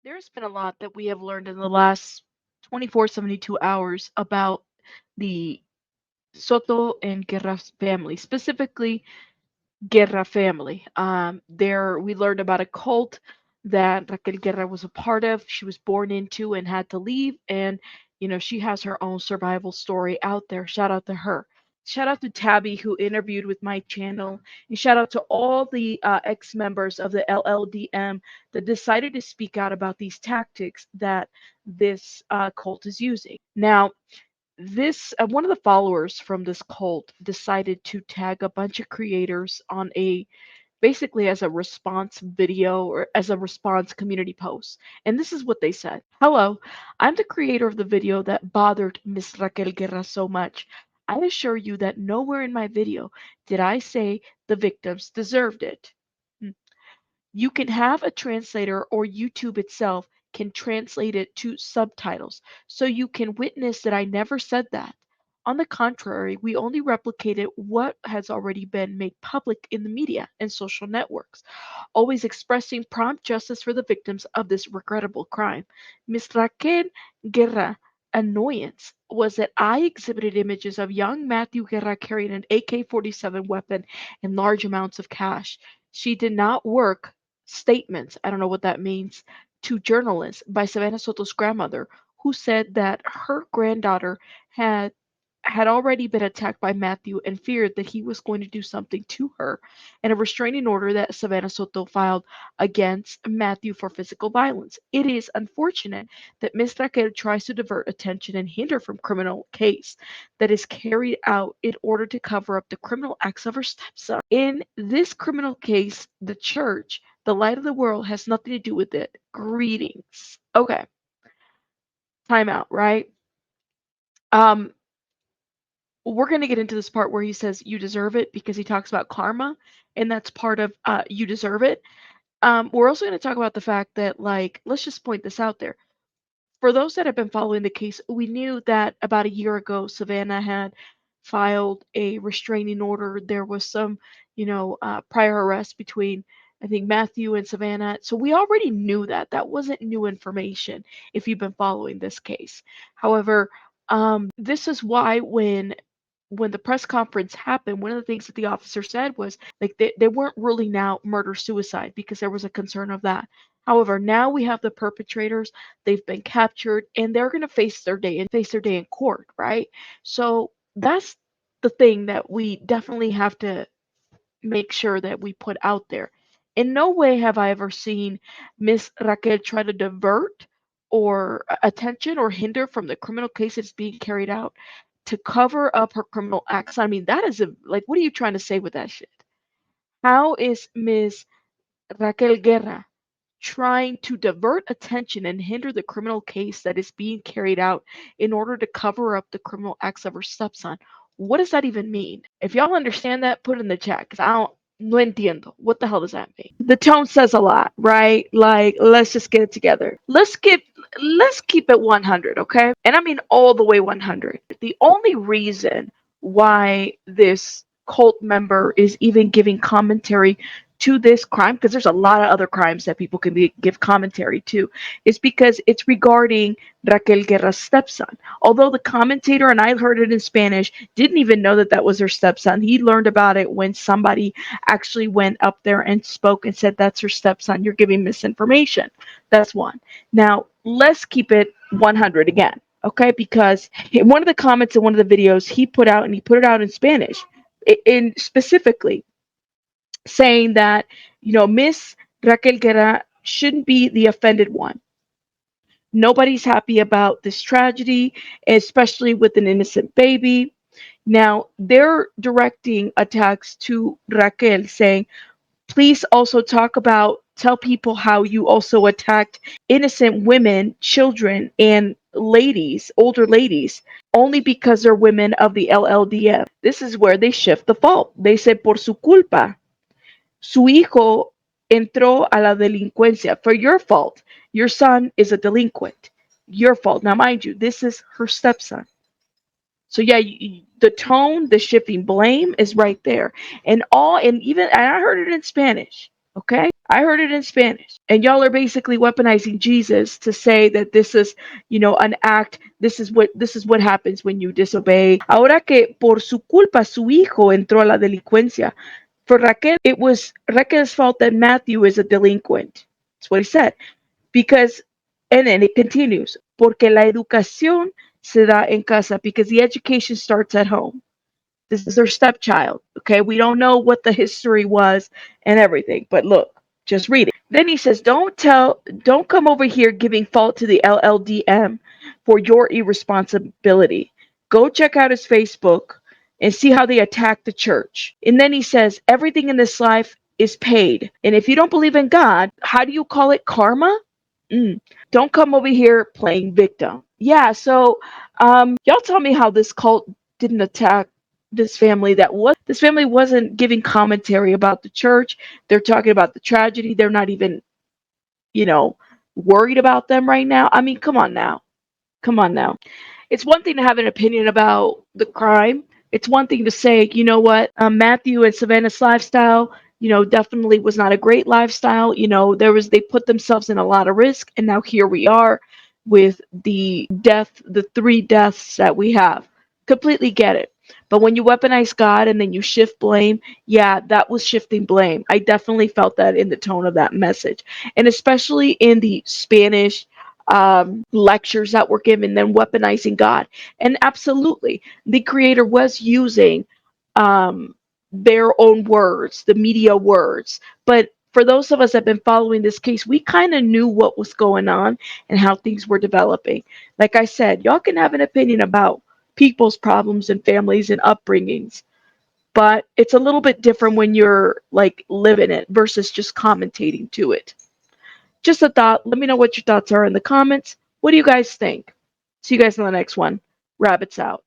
There's been a lot that we have learned in the last 24, 72 hours about the Soto and Guerra family, specifically Guerra family. There we learned about a cult that Raquel Guerra was a part of. She was born into and had to leave, and she has her own survival story out there. Shout out to her. Shout out to Tabby who interviewed with my channel, and shout out to all the ex-members of the LLDM that decided to speak out about these tactics that this cult is using. Now, this one of the followers from this cult decided to tag a bunch of creators on a basically as a response video or as a response community post. And this is what they said. Hello, I'm the creator of the video that bothered Miss Raquel Guerra so much. I assure you that nowhere in my video did I say the victims deserved it. You can have a translator or YouTube itself can translate it to subtitles, so you can witness that I never said that. On the contrary, we only replicated what has already been made public in the media and social networks, always expressing prompt justice for the victims of this regrettable crime. Ms. Raquel Guerra annoyance was that I exhibited images of young Matthew Guerra carrying an AK-47 weapon and large amounts of cash. She did not work statements, I don't know what that means, to journalists by Savannah Soto's grandmother, who said that her granddaughter had already been attacked by Matthew and feared that he was going to do something to her, and a restraining order that Savannah Soto filed against Matthew for physical violence. It is unfortunate that Ms. Raquel tries to divert attention and hinder from criminal case that is carried out in order to cover up the criminal acts of her stepson. In this criminal case, the church, the light of the world, has nothing to do with it. Greetings. Okay, time out, right? Um, we're going to get into this part where he says you deserve it because he talks about karma, and that's part of you deserve it. We're also going to talk about the fact that, like, let's just point this out there. For those that have been following the case, we knew that about a year ago, Savannah had filed a restraining order. There was some, prior arrest between, I think, Matthew and Savannah. So we already knew that. That wasn't new information if you've been following this case. However, this is why when the press conference happened, one of the things that the officer said was like they weren't ruling out murder suicide because there was a concern of that. However, now we have the perpetrators, they've been captured, and they're going to face their day in court, right? So that's the thing that we definitely have to make sure that we put out there. In no way have I ever seen Miss Raquel try to divert or attention or hinder from the criminal case that's being carried out to cover up her criminal acts. I mean, that is like, what are you trying to say with that shit? How is Miss Raquel Guerra trying to divert attention and hinder the criminal case that is being carried out in order to cover up the criminal acts of her stepson? What does that even mean? If y'all understand that, put it in the chat because I don't. No entiendo. What the hell does that mean? The tone says a lot, right? Like, let's just get it together. Let's keep it 100, okay? And I mean all the way 100. The only reason why this cult member is even giving commentary to this crime, because there's a lot of other crimes that people can give commentary to, is because it's regarding Raquel Guerra's stepson. Although the commentator, and I heard it in Spanish, didn't even know that that was her stepson. He learned about it when somebody actually went up there and spoke and said, that's her stepson. You're giving misinformation. That's one. Now, let's keep it 100 again, okay? Because in one of the comments in one of the videos he put out, and he put it out in Spanish, in specifically saying that, Miss Raquel Guerra shouldn't be the offended one. Nobody's happy about this tragedy, especially with an innocent baby. Now, they're directing attacks to Raquel, saying, please also tell people how you also attacked innocent women, children, and ladies, older ladies, only because they're women of the LLDM. This is where they shift the fault. They said, por su culpa, su hijo entró a la delincuencia. For your fault. Your son is a delinquent. Your fault. Now, mind you, this is her stepson. So yeah, the tone, the shifting blame is right there. And I heard it in Spanish. Okay? I heard it in Spanish. And y'all are basically weaponizing Jesus to say that this is, an act, this is what happens when you disobey. Ahora que por su culpa su hijo entró a la delincuencia. For Raquel, it was Raquel's fault that Matthew is a delinquent. That's what he said. Because, and then it continues, porque la educación se da en casa, because the education starts at home. This is their stepchild. Okay, we don't know what the history was and everything, but look, just read it. Then he says, don't come over here giving fault to the LLDM for your irresponsibility. Go check out his Facebook and see how they attack the church. And then he says, everything in this life is paid. And if you don't believe in God, how do you call it karma? Don't come over here playing victim. Yeah, so y'all tell me how this cult didn't attack this family. This family wasn't giving commentary about the church. They're talking about the tragedy. They're not even, worried about them right now. I mean, come on now. Come on now. It's one thing to have an opinion about the crime. It's one thing to say, you know what, Matthew and Savannah's lifestyle, definitely was not a great lifestyle. They put themselves in a lot of risk, and now here we are with the three deaths that we have. Completely get it. But when you weaponize God and then you shift blame, yeah, that was shifting blame. I definitely felt that in the tone of that message, and especially in the Spanish lectures that were given, then weaponizing God. And absolutely, the creator was using um, their own words, the media words. But for those of us that have been following this case, we kind of knew what was going on and how things were developing. Like I said, y'all can have an opinion about people's problems and families and upbringings, but it's a little bit different when you're like living it versus just commentating to it. Just a thought. Let me know what your thoughts are in the comments. What do you guys think? See you guys in the next one. Rabbits out.